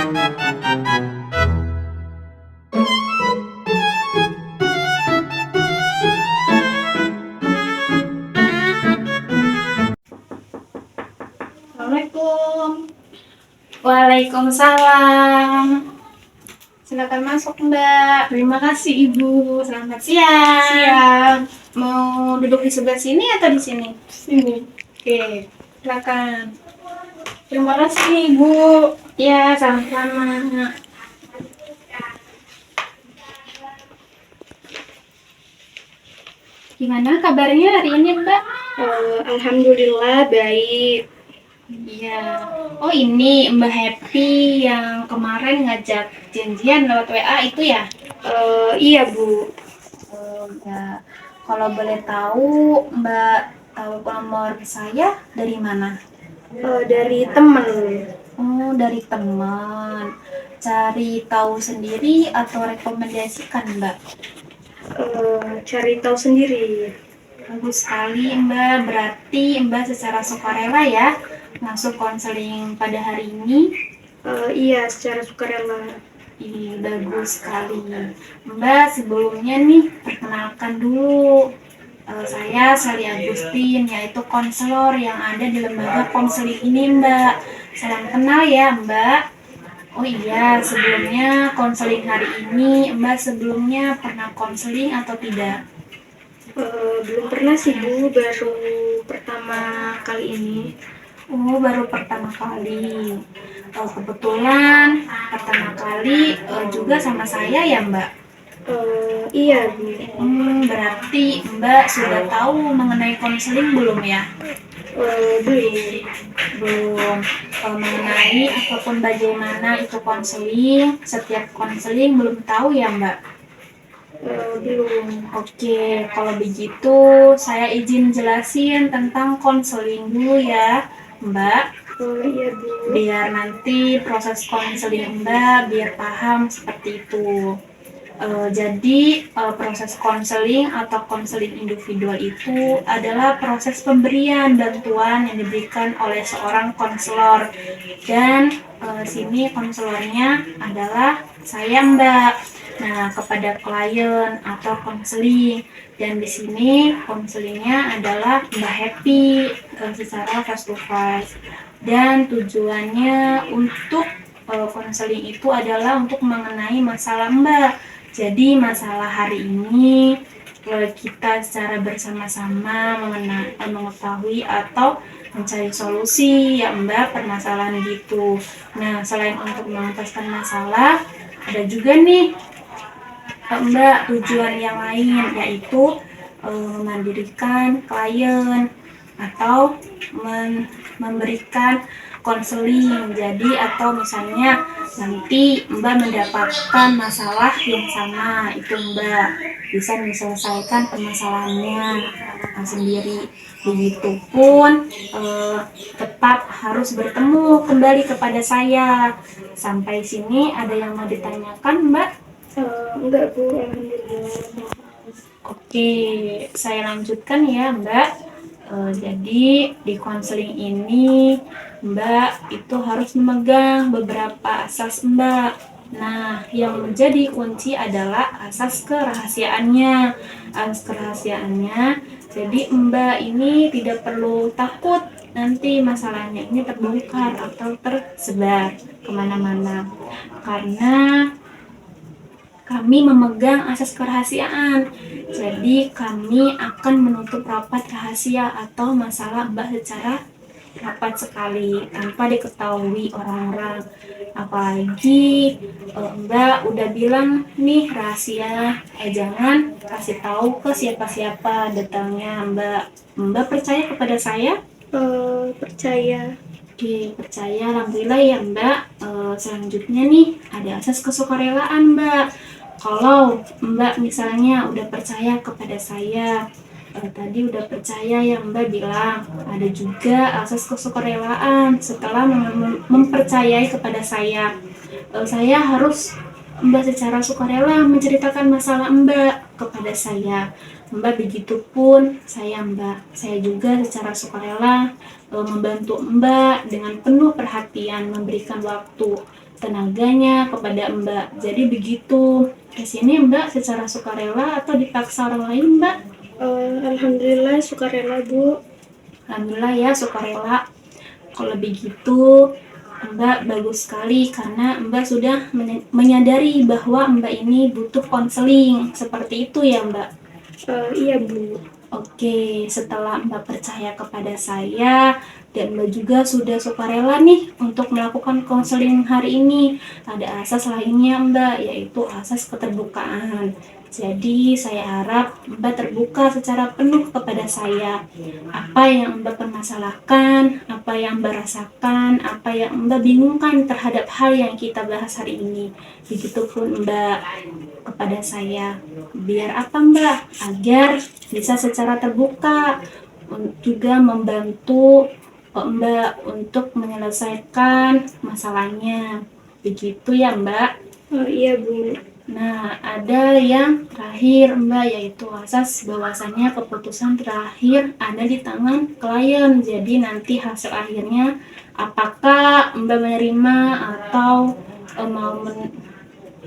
Assalamualaikum. Waalaikumsalam. Silakan masuk, Mbak. Terima kasih Ibu. Selamat siang. Siang. Mau duduk di sebelah sini atau di sini? Sini. Oke, silakan. Terima kasih, Ibu. Ya, sama-sama. Gimana kabarnya hari ini, Mbak? Alhamdulillah baik. Iya. Oh, ini Mbak Happy yang kemarin ngajak janjian lewat WA itu ya? Iya, Bu. Ya. Kalau boleh tahu, Mbak tahu nomor saya dari mana? Dari teman. Oh, dari teman. Cari tahu sendiri atau rekomendasikan, Mbak? Cari tahu sendiri. Bagus sekali, Mbak. Berarti Mbak secara sukarela ya masuk konseling pada hari ini. Iya, secara sukarela. Ih, bagus sekali. Mbak, sebelumnya nih, perkenalkan dulu. Saya Sally Agustin, yaitu konselor yang ada di lembaga konseling ini, Mbak. Salam kenal ya, Mbak. Oh iya, sebelumnya konseling hari ini, Mbak sebelumnya pernah konseling atau tidak? Belum pernah sih, Bu. Baru pertama kali ini. Oh, baru pertama kali. Kebetulan pertama kali juga sama saya ya, Mbak. Iya, Bu. Berarti Mbak sudah tahu mengenai konseling belum ya? Belum. Belum. Mengenai apapun bagaimana itu konseling, setiap konseling belum tahu ya, Mbak? Belum. Oke, kalau begitu saya izin jelasin tentang konseling dulu ya, Mbak. Iya, Bu. Biar nanti proses konseling Mbak biar paham seperti itu. Jadi proses konseling atau konseling individual itu adalah proses pemberian bantuan yang diberikan oleh seorang konselor, dan sini konselornya adalah saya, Mbak. Nah, kepada klien atau konseling, dan di sini konselingnya adalah Mbak Happy secara face to face, dan tujuannya untuk konseling itu adalah untuk mengenai masalah Mbak. Jadi masalah hari ini kita secara bersama-sama mengetahui atau mencari solusi ya, Mbak, permasalahan gitu. Nah, selain untuk mengentaskan masalah, ada juga nih Mbak tujuan yang lain, yaitu memandirikan klien atau memberikan konseling. Jadi atau misalnya nanti Mbak mendapatkan masalah yang sama, itu Mbak bisa menyelesaikan permasalahannya sendiri. Begitupun tetap harus bertemu kembali kepada saya. Sampai sini ada yang mau ditanyakan, Mbak? Enggak, Bu. Alhamdulillah. Oke, saya lanjutkan ya, Mbak. Jadi di konseling ini Mbak itu harus memegang beberapa asas, Mbak. Nah, yang menjadi kunci adalah asas kerahasiaannya. Asas kerahasiaannya, jadi Mbak ini tidak perlu takut nanti masalahnya ini terbongkar atau tersebar kemana-mana, karena kami memegang asas kerahasiaan. Jadi kami akan menutup rapat rahasia atau masalah Mbak secara rapat sekali tanpa diketahui orang-orang. Apalagi Mbak udah bilang nih rahasia, jangan kasih tahu ke siapa-siapa detailnya, Mbak. Mbak percaya kepada saya? Percaya. Oke, percaya. Alhamdulillah ya, Mbak. Selanjutnya nih ada asas kesukarelaan, Mbak. Kalau Mbak misalnya udah percaya kepada saya, tadi udah percaya yang Mbak bilang, ada juga asas kesukarelaan. Setelah mempercayai kepada saya harus Mbak secara sukarela menceritakan masalah Mbak kepada saya. Mbak, begitupun saya Mbak. Saya juga secara sukarela membantu Mbak dengan penuh perhatian, memberikan waktu tenaganya kepada Mbak. Jadi begitu. Di sini Mbak secara sukarela atau dipaksa orang lain Mbak? Alhamdulillah sukarela Bu. Alhamdulillah ya sukarela. Kalau begitu Mbak bagus sekali karena Mbak sudah menyadari bahwa Mbak ini butuh konseling. Seperti itu ya Mbak? Iya Bu. Oke, setelah Mbak percaya kepada saya dan Mbak juga sudah sukarela nih untuk melakukan konseling hari ini, ada asas lainnya Mbak, yaitu asas keterbukaan. Jadi saya harap Mbak terbuka secara penuh kepada saya. Apa yang Mbak permasalahkan, apa yang Mbak rasakan, apa yang Mbak bingungkan terhadap hal yang kita bahas hari ini. Begitupun Mbak kepada saya. Biar apa Mbak? Agar bisa secara terbuka juga membantu Mbak untuk menyelesaikan masalahnya. Begitu ya Mbak? Iya Bu. Nah, ada yang terakhir Mbak, yaitu asas bahwasannya keputusan terakhir ada di tangan klien. Jadi nanti hasil akhirnya apakah Mbak menerima atau mau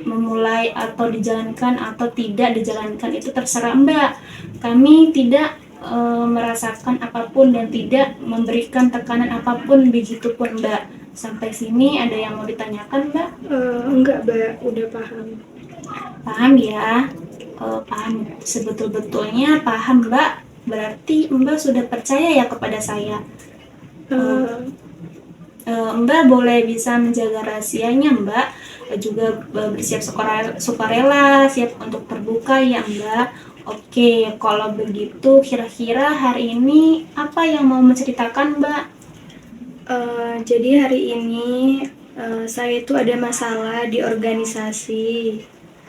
memulai atau dijalankan atau tidak dijalankan itu terserah Mbak. Kami tidak merasakan apapun dan tidak memberikan tekanan apapun, begitupun Mbak. Sampai sini ada yang mau ditanyakan Mbak? Enggak Mbak, udah paham. Paham ya? Paham sebetul-betulnya paham Mbak. Berarti Mbak sudah percaya ya kepada saya. Mbak boleh bisa menjaga rahasianya Mbak, juga bersiap sukarela, siap untuk terbuka ya Mbak. Oke, kalau begitu kira-kira hari ini apa yang mau menceritakan Mbak? Jadi hari ini saya itu ada masalah di organisasi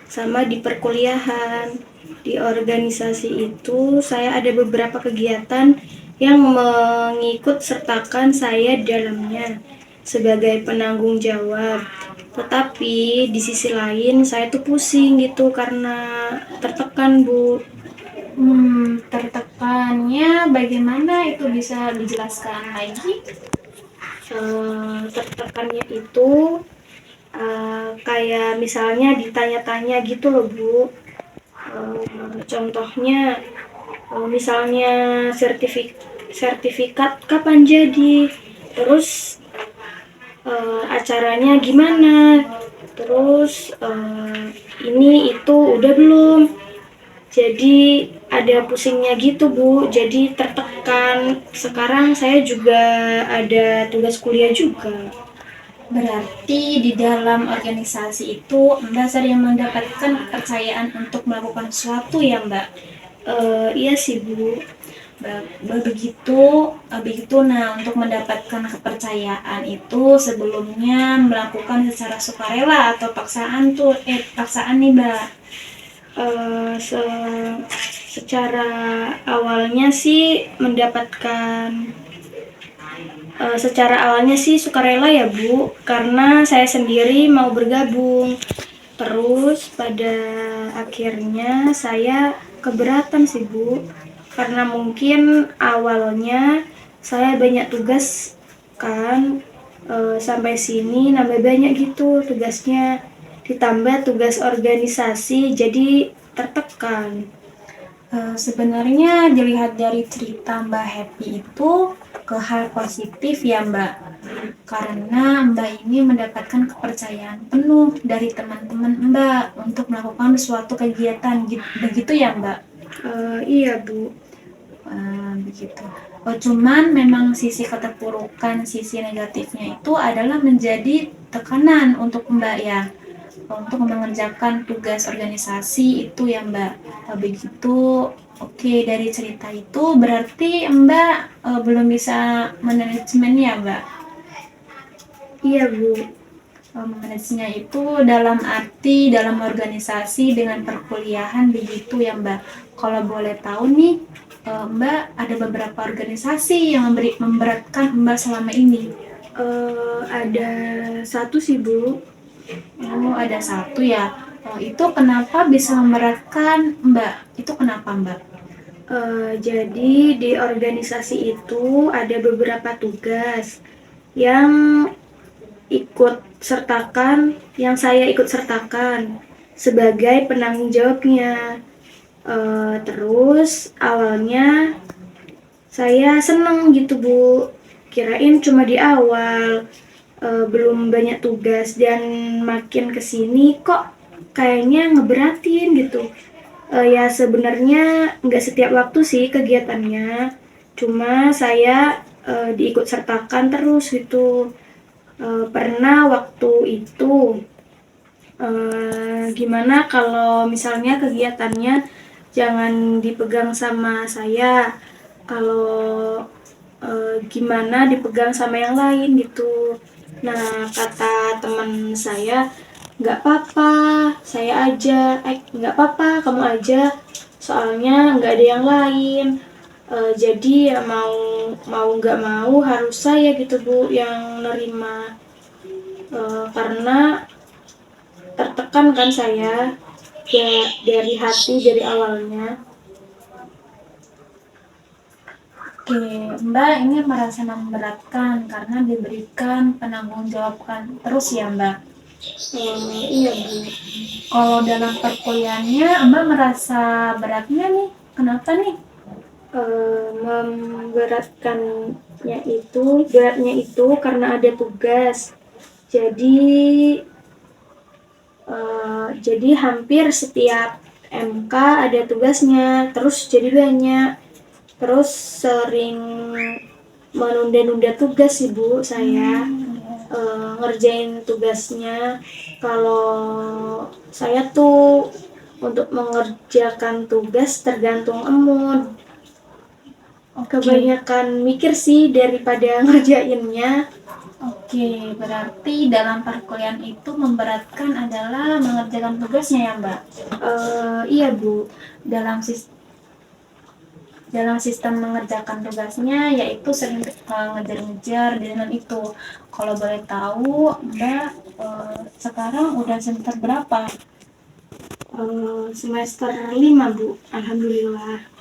sama di perkuliahan. Di organisasi itu saya ada beberapa kegiatan yang mengikut sertakan saya di dalamnya sebagai penanggung jawab. Tetapi di sisi lain saya tuh pusing gitu karena tertekan Bu. Tertekannya bagaimana itu bisa dijelaskan lagi? Tertekannya itu kayak misalnya ditanya-tanya gitu loh Bu. Contohnya misalnya sertifikat kapan jadi, terus acaranya gimana, terus ini itu udah belum. Jadi ada pusingnya gitu Bu, jadi tertekan. Sekarang saya juga ada tugas kuliah juga. Berarti di dalam organisasi itu Mbak sering mendapatkan kepercayaan untuk melakukan sesuatu ya Mbak? Iya sih Bu. Begitu. Nah, untuk mendapatkan kepercayaan itu sebelumnya melakukan secara sukarela atau paksaan nih Mbak? Secara awalnya sih secara awalnya sih sukarela ya Bu, karena saya sendiri mau bergabung. Terus pada akhirnya saya keberatan sih Bu, karena mungkin awalnya saya banyak tugas kan, sampai sini nambah banyak gitu tugasnya, ditambah tugas organisasi jadi tertekan. Sebenarnya dilihat dari cerita Mbak Happy itu ke hal positif ya Mbak, karena Mbak ini mendapatkan kepercayaan penuh dari teman-teman Mbak untuk melakukan suatu kegiatan, begitu ya Mbak? Iya Bu. Begitu. Cuman memang sisi keterpurukan, sisi negatifnya itu adalah menjadi tekanan untuk Mbak ya, untuk mengerjakan tugas organisasi itu ya Mbak. Begitu. Oke, dari cerita itu berarti Mbak belum bisa manajemen ya Mbak? Iya Bu. Manajemennya itu dalam arti dalam organisasi dengan perkuliahan begitu ya Mbak. Kalau boleh tahu nih Mbak, ada beberapa organisasi yang memberatkan Mbak selama ini? Ada satu sih Bu. Oh, ada satu ya. Itu kenapa bisa memberatkan Mbak? Itu kenapa Mbak? Jadi di organisasi itu ada beberapa tugas yang saya ikut sertakan sebagai penanggung jawabnya. Terus awalnya saya seneng gitu Bu, kirain cuma di awal, belum banyak tugas, dan makin kesini kok kayaknya ngeberatin gitu. Ya sebenarnya nggak setiap waktu sih kegiatannya, cuma saya diikut sertakan terus gitu. Pernah waktu itu gimana kalau misalnya kegiatannya jangan dipegang sama saya, kalau gimana dipegang sama yang lain gitu. Nah kata teman saya, nggak apa-apa, saya aja, nggak apa-apa kamu aja, soalnya nggak ada yang lain. Jadi ya mau mau nggak mau harus saya gitu Bu yang nerima. Karena tertekan kan saya ya dari hati dari awalnya. Oke, Mbak ini merasa memberatkan karena diberikan penanggung jawabkan terus ya Mbak. Iya Bu. Kalau dalam perkuliahannya Mbak merasa beratnya nih, kenapa nih? Beratnya itu karena ada tugas. Jadi hampir setiap MK ada tugasnya, terus jadi banyak. Terus sering menunda-nunda tugas sih Bu saya. Ngerjain tugasnya. Kalau saya tuh untuk mengerjakan tugas tergantung mood. Kebanyakan mikir sih daripada ngerjainnya. Oke, berarti dalam perkuliahan itu memberatkan adalah mengerjakan tugasnya ya Mbak? Iya Bu. Dalam sistem mengerjakan tugasnya yaitu sering ngejar-ngejar dengan itu. Kalau boleh tahu Mbak sekarang udah semester berapa? Semester 5 Bu, alhamdulillah.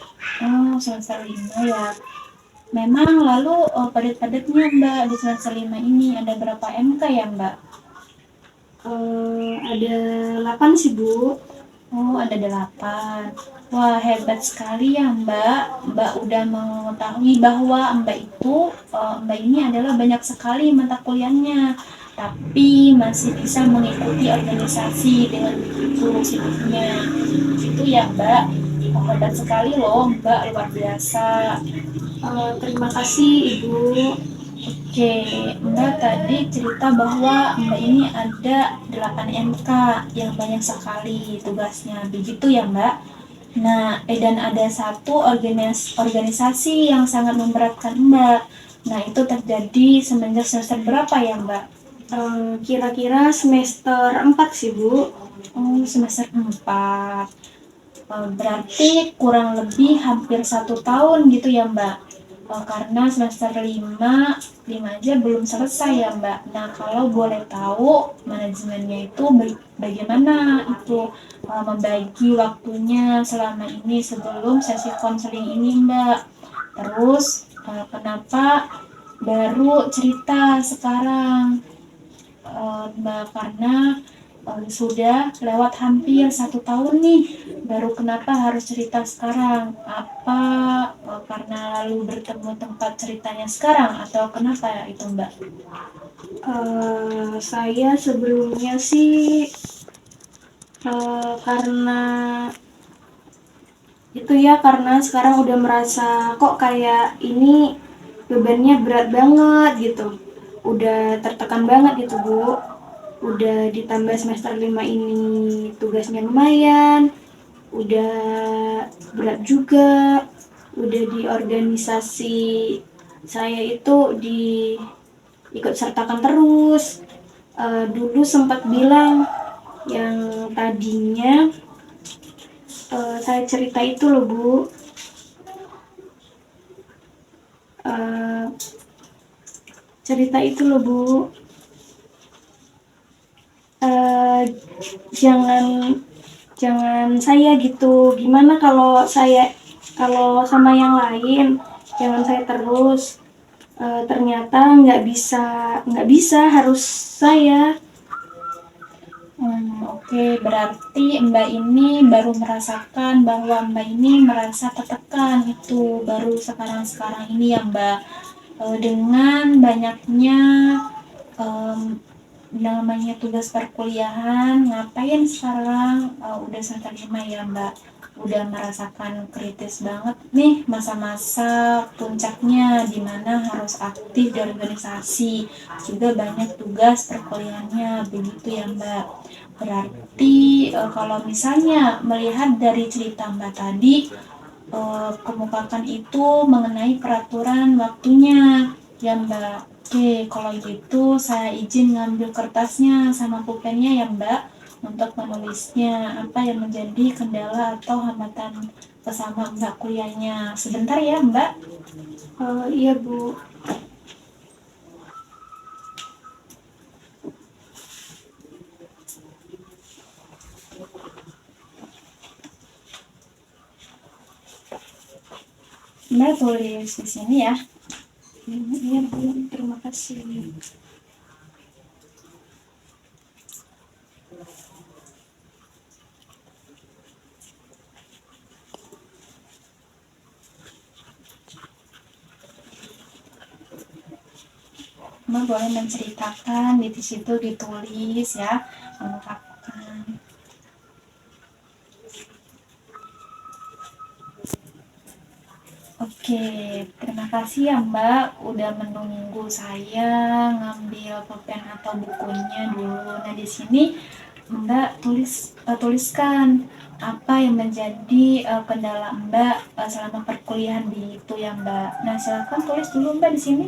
Oh, semester 5 ya. Memang lalu padat-padatnya Mbak di semester 5 ini ada berapa MK ya Mbak? Ada 8 sih Bu. Oh, ada 8. Wah, hebat sekali ya Mbak. Mbak udah mengetahui bahwa Mbak ini adalah banyak sekali mata kuliahnya. Tapi masih bisa mengikuti organisasi dengan begitu sibuknya. Itu ya Mbak. Hebat sekali loh Mbak, luar biasa. Terima kasih Ibu. Oke, Mbak tadi cerita bahwa Mbak ini ada 8 MK yang banyak sekali tugasnya. Begitu ya Mbak? Nah, dan ada satu organisasi yang sangat memberatkan Mbak. Nah, itu terjadi semenjak semester berapa ya Mbak? Kira-kira semester 4 sih Bu. Oh, semester 4. Berarti kurang lebih hampir 1 tahun gitu ya Mbak? Karena semester 5 aja belum selesai ya Mbak. Nah, kalau boleh tahu manajemennya itu bagaimana itu membagi waktunya selama ini sebelum sesi konseling ini Mbak. Terus kenapa baru cerita sekarang Mbak? Karena sudah lewat hampir 1 tahun nih, baru kenapa harus cerita sekarang? Apa karena lalu bertemu tempat ceritanya sekarang atau kenapa itu Mbak? Saya sebelumnya sih karena itu ya, karena sekarang udah merasa kok kayak ini bebannya berat banget gitu, udah tertekan banget gitu Bu. Udah ditambah semester 5 ini tugasnya lumayan, udah berat juga, udah di organisasi saya itu ikut sertakan terus. Dulu sempat bilang yang tadinya saya cerita itu loh Bu, cerita itu loh Bu, jangan saya gitu, gimana kalau saya Kalau sama yang lain jangan saya terus. Ternyata nggak bisa harus saya. Oke, berarti Mbak ini baru merasakan bahwa Mbak ini merasa tertekan itu baru sekarang-sekarang ini ya Mbak. Dengan banyaknya em, namanya tugas perkuliahan, ngapain sekarang udah semester 5 ya Mbak? Udah merasakan kritis banget nih masa-masa puncaknya di mana harus aktif di organisasi, juga banyak tugas perkuliahannya, begitu ya Mbak. Berarti kalau misalnya melihat dari cerita Mbak tadi, kemukakan itu mengenai peraturan waktunya ya Mbak. Oke, kalau gitu saya izin ngambil kertasnya sama pulpennya ya Mbak untuk menulisnya apa yang menjadi kendala atau hambatan bersama Mbak kuliahnya. Sebentar ya Mbak. Iya Bu. Mbak tulis di sini ya. Iya Bu, terima kasih. Mbak boleh menceritakan di situ ditulis ya, mengungkapkan. Oke, terima kasih ya Mbak udah menunggu saya ngambil pulpen atau bukunya dulu. Nah di sini Mbak tuliskan apa yang menjadi kendala Mbak selama perkuliahan di itu ya Mbak. Nah silakan tulis dulu Mbak di sini.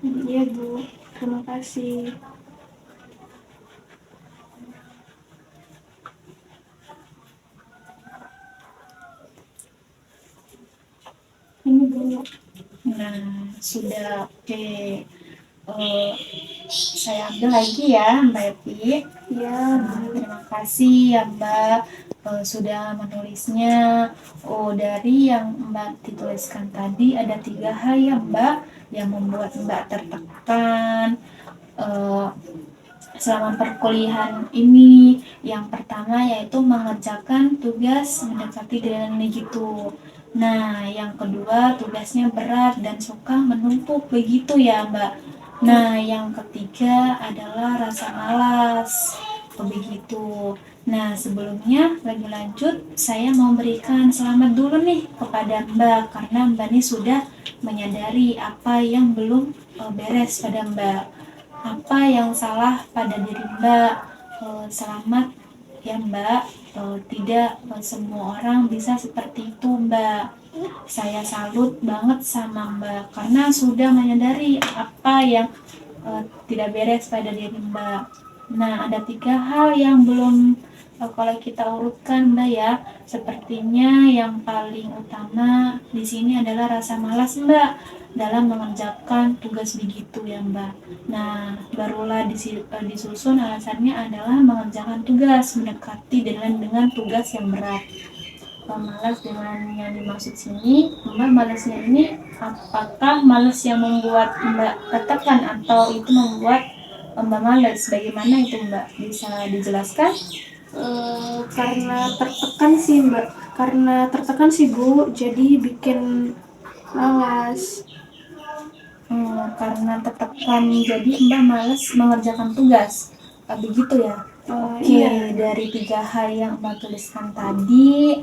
Iya Bu, terima kasih. Ini Bu. Nah sudah oke. Saya ambil lagi ya Mbak Epi. Ya, Terima kasih ya Mbak sudah menulisnya. Dari yang Mbak dituliskan tadi ada 3 hal ya Mbak yang membuat Mbak tertekan eh, selama perkuliahan ini. Yang pertama yaitu mengerjakan tugas mendekati deadline gitu. Nah, yang kedua tugasnya berat dan suka menumpuk begitu ya Mbak. Nah, yang ketiga adalah rasa malas begitu. Nah, sebelumnya lagi lanjut saya mau berikan selamat dulu nih kepada Mbak karena Mbak ini sudah menyadari apa yang belum beres pada Mbak, apa yang salah pada diri Mbak. Selamat ya Mbak. Tidak semua orang bisa seperti itu Mbak. Saya salut banget sama Mbak karena sudah menyadari apa yang tidak beres pada diri Mbak. Nah, ada 3 hal yang belum kalau kita urutkan Mbak ya. Sepertinya yang paling utama di sini adalah rasa malas Mbak dalam mengerjakan tugas begitu ya Mbak. Nah, barulah disusun alasannya adalah mengerjakan tugas mendekati dengan tugas yang berat. Malas dengan yang dimaksud sini, Mbak malasnya ini apakah malas yang membuat Mbak tertekan atau itu membuat Mbak malas? Bagaimana itu Mbak? Bisa dijelaskan? Karena tertekan sih Mbak. Karena tertekan sih Bu, jadi bikin malas. Karena tertekan jadi Mbak malas mengerjakan tugas. Begitu ya? Oke, Iya. dari 3 hal yang Mbak tuliskan tadi,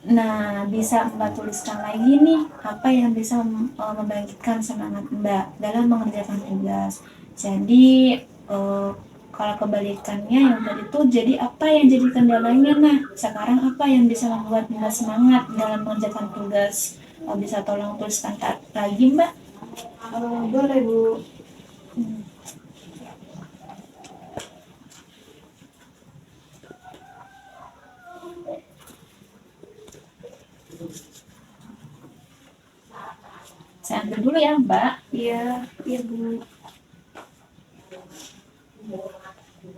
nah, bisa Mbak tuliskan lagi nih apa yang bisa membangkitkan semangat Mbak dalam mengerjakan tugas. Jadi kalau kebalikannya yang tadi tuh jadi apa yang jadi kendalanya, nah sekarang apa yang bisa membuat Mbak semangat dalam mengerjakan tugas. Bisa tolong tuliskan lagi Mbak? Boleh Bu. Saya ambil dulu ya Mbak. Iya, iya Bu.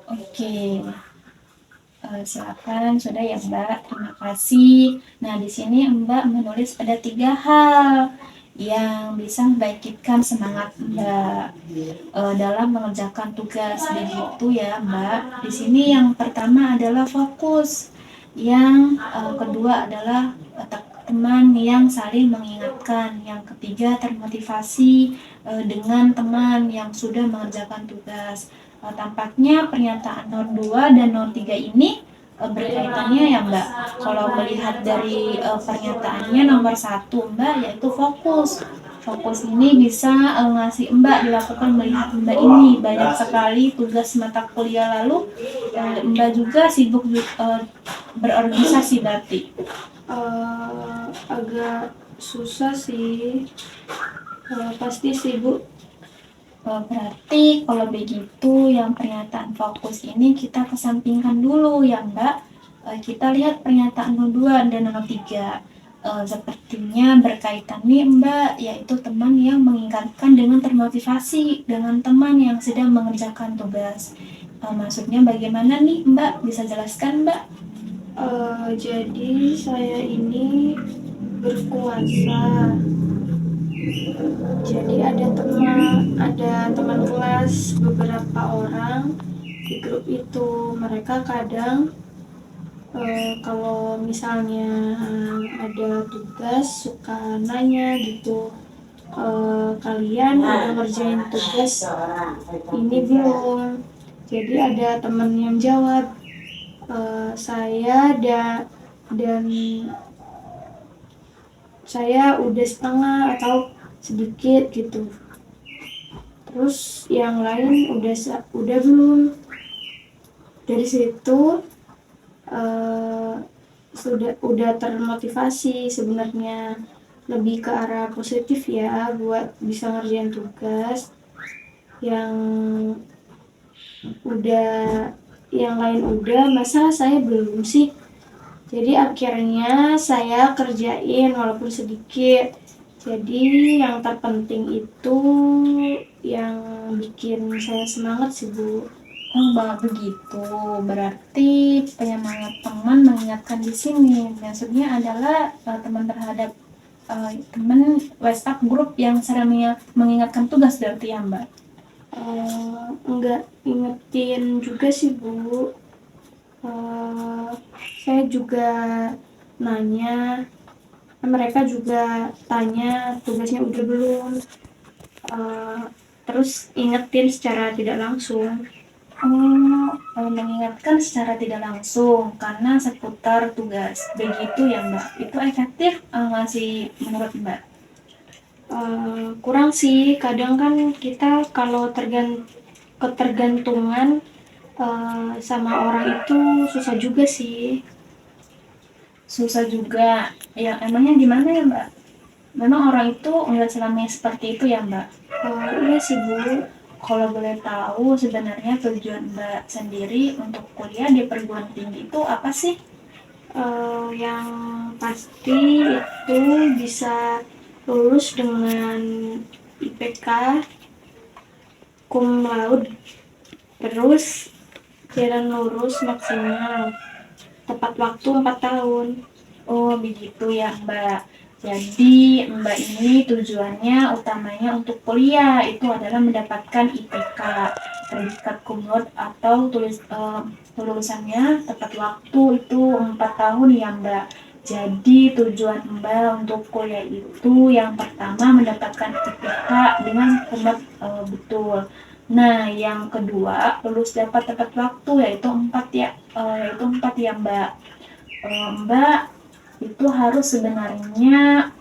Oke. Silakan, sudah ya Mbak. Terima kasih. Nah, di sini Mbak menulis ada 3 hal yang bisa membangkitkan semangat Mbak dalam mengerjakan tugas. Begitu ya Mbak. Di sini yang pertama adalah fokus. Yang kedua adalah teman yang saling mengingatkan. Yang ketiga termotivasi dengan teman yang sudah mengerjakan tugas. Tampaknya pernyataan 02 dan 03 ini berkaitannya ya Mbak. Kalau melihat dari pernyataannya nomor 1 Mbak, yaitu fokus. Fokus ini bisa ngasih Mbak dilakukan melihat Mbak ini banyak sekali tugas mata kuliah, lalu Mbak juga sibuk berorganisasi berarti. Agak susah sih, pasti sibuk. Berarti kalau begitu yang pernyataan fokus ini kita kesampingkan dulu ya Mbak. Kita lihat pernyataan 02 dan 03. Sepertinya berkaitan nih Mbak, yaitu teman yang mengingatkan dengan termotivasi dengan teman yang sedang mengerjakan tugas. Maksudnya bagaimana nih Mbak? Bisa jelaskan Mbak? Jadi saya ini berpuasa. Jadi ada teman kelas beberapa orang di grup itu. Mereka kadang kalau misalnya ada tugas suka nanya gitu, kalian udah ngerjain tugas ini belum? Jadi ada teman yang jawab, dan saya udah setengah atau sedikit gitu. Terus yang lain udah belum. Dari situ udah termotivasi sebenarnya, lebih ke arah positif ya buat bisa ngerjain tugas. Yang lain udah, masa saya belum sih? Jadi akhirnya saya kerjain walaupun sedikit. Jadi yang terpenting itu yang bikin saya semangat sih Bu. Begitu. Berarti penyemangat teman mengingatkan di sini. Maksudnya adalah teman terhadap teman WhatsApp grup yang sering mengingatkan tugas berarti ya Mbak? Enggak ingetin juga sih Bu. Saya juga nanya, mereka juga tanya tugasnya udah belum, terus ingetin secara tidak langsung. Mengingatkan secara tidak langsung karena seputar tugas. Begitu ya Mbak? Itu efektif ngasih menurut Mbak? Kurang sih, kadang kan kita kalau ketergantungan sama orang itu susah juga sih. Susah juga. Ya emangnya gimana ya Mbak? Memang orang itu nggak selamanya seperti itu ya Mbak? Iya sih Bu. Kalau boleh tahu sebenarnya tujuan Mbak sendiri untuk kuliah di perguruan tinggi itu apa sih? Yang pasti itu bisa lulus dengan IPK cum laude, terus jalan lurus maksimal, tepat waktu 4 tahun. Oh begitu ya Mbak. Jadi Mbak ini tujuannya utamanya untuk kuliah itu adalah mendapatkan IPK, predikat cum laude atau lulusannya tepat waktu itu 4 tahun ya Mbak. Jadi tujuan Mbak untuk kuliah itu yang pertama mendapatkan IPK dengan cum laude betul. Nah, yang kedua lulus dapat tepat waktu yaitu 4 ya Mbak. Mbak itu harus sebenarnya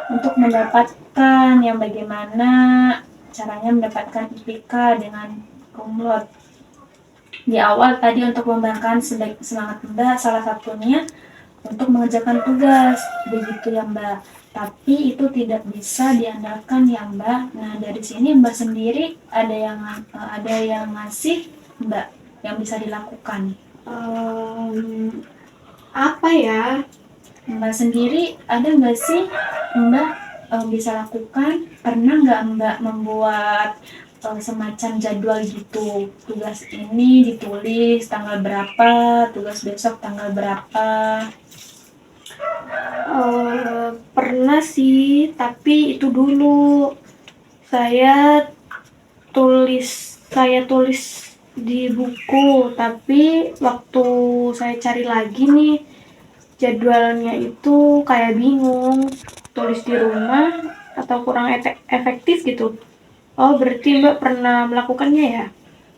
untuk mendapatkan yang bagaimana caranya mendapatkan IPK dengan cum laude. Di awal tadi untuk membangkitkan semangat Mbak salah satunya untuk mengerjakan tugas, begitu ya Mbak. Tapi itu tidak bisa diandalkan ya Mbak. Nah dari sini Mbak sendiri ada yang ngasih Mbak yang bisa dilakukan. Apa ya? Mbak sendiri ada nggak sih Mbak bisa lakukan? Pernah nggak Mbak membuat semacam jadwal gitu. Tugas ini ditulis tanggal berapa, tugas besok tanggal berapa. Pernah sih, tapi itu dulu saya tulis di buku, tapi waktu saya cari lagi nih jadwalnya itu kayak bingung, tulis di rumah atau kurang efektif gitu. Oh, berarti Mbak pernah melakukannya ya?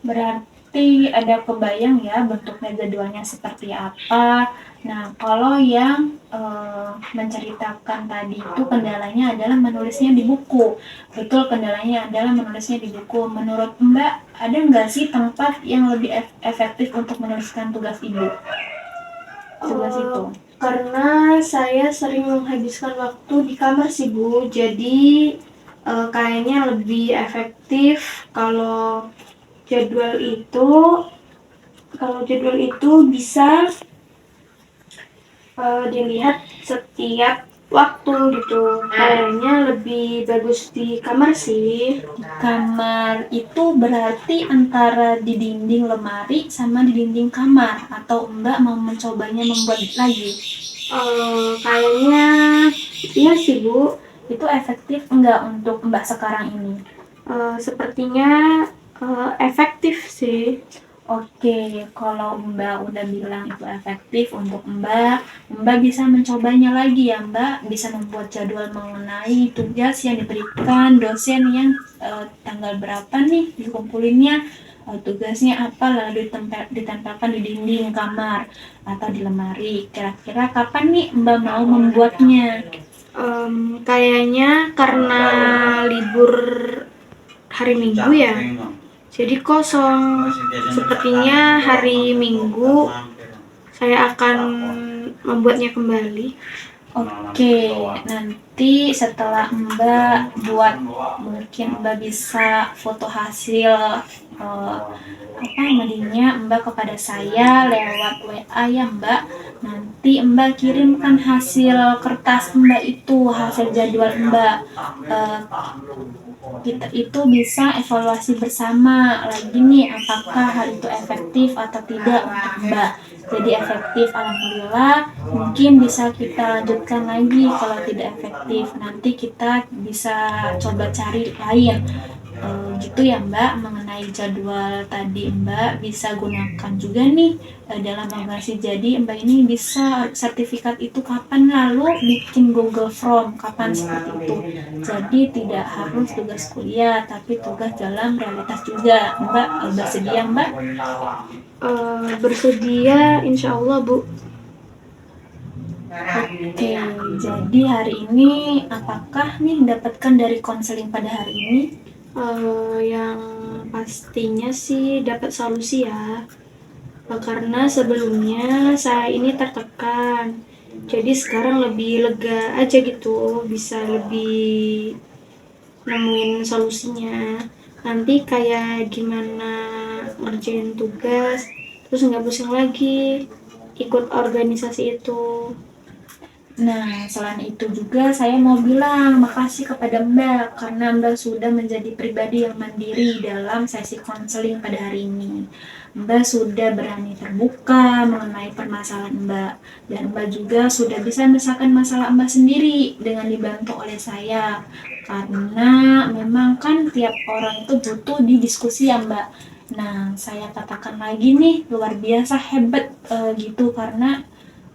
Berarti ada kebayang ya bentuknya jadwalnya seperti apa. Nah, kalau yang menceritakan tadi itu kendalanya adalah menulisnya di buku. Betul, kendalanya adalah menulisnya di buku. Menurut Mbak, ada nggak sih tempat yang lebih efektif untuk menuliskan tugas ibu? Tugas itu. Karena saya sering menghabiskan waktu di kamar sih Bu, jadi kayaknya lebih efektif jadwal itu kalau jadwal itu bisa dilihat setiap waktu gitu. Kayaknya lebih bagus di kamar sih. Kamar itu berarti antara di dinding lemari sama di dinding kamar, atau Mbak mau mencobanya membuat lagi? Kayaknya iya sih Bu. Itu efektif enggak untuk Mbak sekarang ini? Sepertinya efektif sih. Oke, kalau Mbak udah bilang itu efektif untuk Mbak bisa mencobanya lagi ya Mbak, bisa membuat jadwal mengenai tugas yang diberikan dosen yang tanggal berapa nih dikumpulinnya, tugasnya apa, lalu ditempelkan di dinding kamar atau di lemari. Kira-kira kapan nih Mbak mau membuatnya? Kayaknya karena libur hari Minggu ya, jadi kosong. Sepertinya hari Minggu saya akan membuatnya kembali. Oke, nanti setelah Mbak buat, mungkin Mbak bisa foto hasil namanya Mbak kepada saya lewat WA ya Mbak. Nanti Mbak kirimkan hasil kertas Mbak itu, hasil jadwal Mbak. Kita itu bisa evaluasi bersama lagi nih apakah hal itu efektif atau tidak untuk Mbak. Jadi efektif, alhamdulillah. Mungkin bisa kita lanjutkan lagi. Kalau tidak efektif, nanti kita bisa coba cari lain. Gitu ya Mbak, mengenai jadwal tadi Mbak bisa gunakan juga nih dalam organisasi. Jadi Mbak ini bisa sertifikat itu kapan, lalu bikin Google Form kapan seperti itu. Jadi tidak harus tugas kuliah, tapi tugas dalam realitas juga. Mbak bersedia Mbak? Bersedia insya Allah Bu. Oke, jadi hari ini apakah nih mendapatkan dari konseling pada hari ini? Yang pastinya sih dapat solusi ya. Karena sebelumnya saya ini tertekan. Jadi sekarang lebih lega aja gitu, bisa lebih nemuin solusinya. Nanti kayak gimana ngerjain tugas, terus nggak pusing lagi ikut organisasi itu. Nah, selain itu juga saya mau bilang makasih kepada Mbak karena Mbak sudah menjadi pribadi yang mandiri dalam sesi konseling pada hari ini. Mbak sudah berani terbuka mengenai permasalahan Mbak, dan Mbak juga sudah bisa menyelesaikan masalah Mbak sendiri dengan dibantu oleh saya. Karena memang kan tiap orang itu butuh didiskusi ya Mbak. Nah, saya katakan lagi nih, luar biasa hebat gitu, karena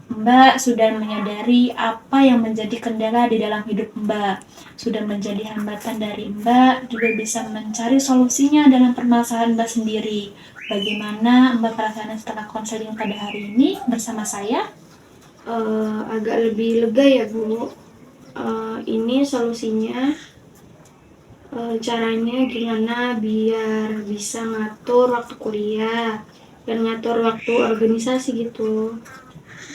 Mbak sudah menyadari apa yang menjadi kendala di dalam hidup Mbak, sudah menjadi hambatan dari Mbak, juga bisa mencari solusinya dalam permasalahan Mbak sendiri. Bagaimana Mbak perasaannya setelah konseling pada hari ini bersama saya? Agak lebih lega ya Bu. Ini solusinya, caranya gimana biar bisa ngatur waktu kuliah dan ngatur waktu organisasi gitu.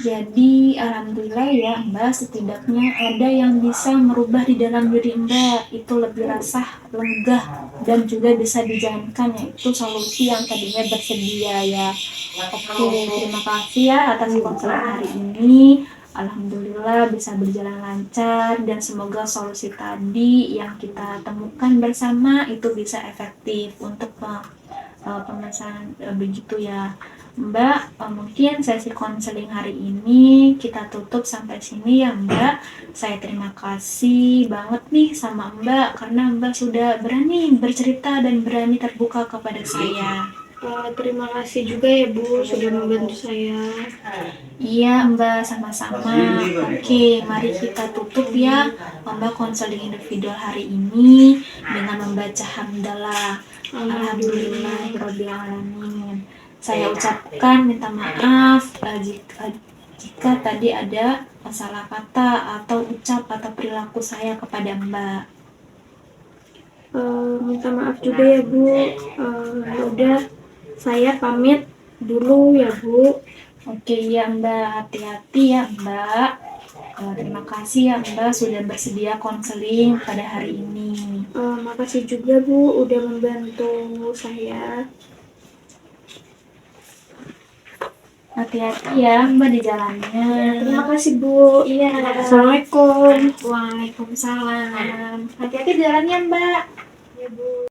Jadi alhamdulillah ya Mbak, setidaknya ada yang bisa merubah di dalam diri Mbak, itu lebih rasa lega dan juga bisa dijalankan, yaitu solusi yang tadinya bersedia ya. Oke, terima kasih ya atas konseling hari ini. Alhamdulillah bisa berjalan lancar dan semoga solusi tadi yang kita temukan bersama itu bisa efektif untuk pemesanan begitu ya. Mbak, mungkin sesi konseling hari ini kita tutup sampai sini ya Mbak. Saya terima kasih banget nih sama Mbak karena Mbak sudah berani bercerita dan berani terbuka kepada saya. Terima kasih juga ya Bu sudah membantu saya. Iya Mbak, sama-sama. Oke, mari kita tutup ya Mbak konseling individual hari ini dengan membaca hamdalah. Alhamdulillahirrabbilalamin. Saya ucapkan minta maaf jika tadi ada salah kata atau ucap atau perilaku saya kepada Mbak. Minta maaf juga ya Bu. Udah, saya pamit dulu ya Bu. Oke ya Mbak, hati-hati ya Mbak. Terima kasih ya Mbak sudah bersedia konseling pada hari ini. Makasih juga Bu udah membantu saya. Hati-hati ya Mbak di jalannya. Terima kasih Bu. Iya. Assalamualaikum. Waalaikumsalam. Hati-hati di jalannya Mbak. Ya Bu.